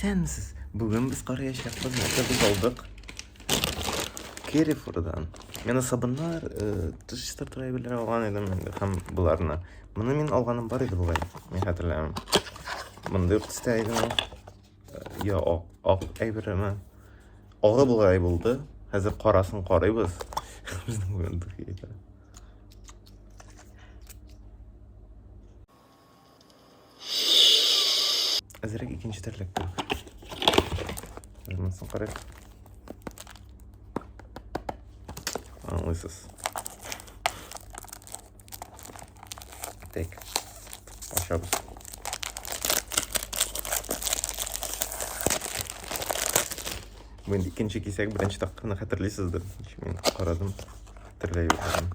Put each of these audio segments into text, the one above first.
Исәнмесез? Бүген без караячакбыз. Biz алдык. Кэйрифурдан. Мен сабыннар, тыш чистартырайлар алган идем һәм буларны. Моны мин алганым бар иде бугай. Мин хәтерләмим. Монда төстә идем. Я ак әйбереме? Агы бугай булды. Хәзер карасын карыйбыз. Безнең бүген духида. Әзрәк икенче терлек күрик. Монысын карыйк. Аңлыйсыз. Так. Ачабыз. Мен икенче кисәк беренче тапкырны хәтерлисездер. Мен карадым. Хәтерләй бирдем.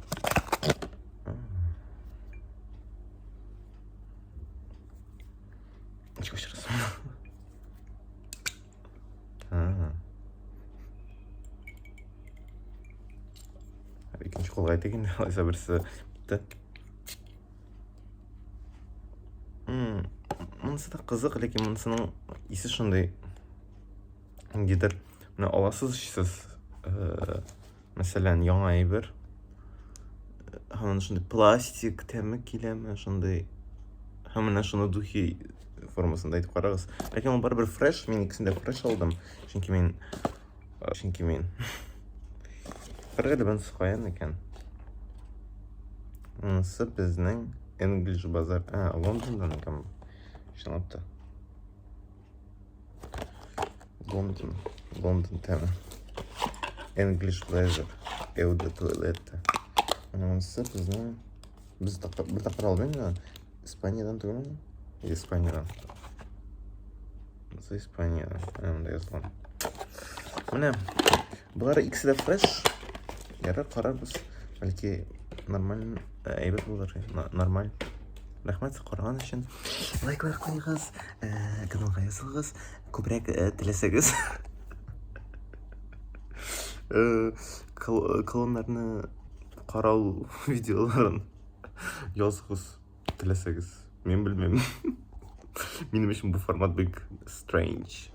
Ничего сейчас. Икенче колга тегин алайса берсе битте. Монысы да кызык, ләкин монысының исе шундый. Гидер менә аласыз ичсез. Мәсәлән, яңа әйбер. Һәм шундый пластик тәме киләме, шундый. Һәм менә шуны духи формасында әйтеп карагыз. Ләкин ул барыбер фреш, мин икесен дә фреш алдым. Чөнки мин Фәргәлебен сукаян икән. Монысы безнең English базар. Лондондан икән. Шунлапты. Лондон тәме. English pleasure. Эуде туалетта. Монысы безнең без тапкыр алдым. Испаниядан түгелме? Испаниядан. Монысы Испаниядан. Монда язылган. Менә булар икесе дә фреш. Ярар карарбыз. Бәлки нормаль әйбәт булыр. Нормаль. Рәхмәт караган өчен. Лайклар куйгыз, каналга язылгыз, күбрәк теләсәгез. Колоннарны карау видеоларын язгыз теләсәгез. Мен белмим. Минем өчен бу формат бик strange.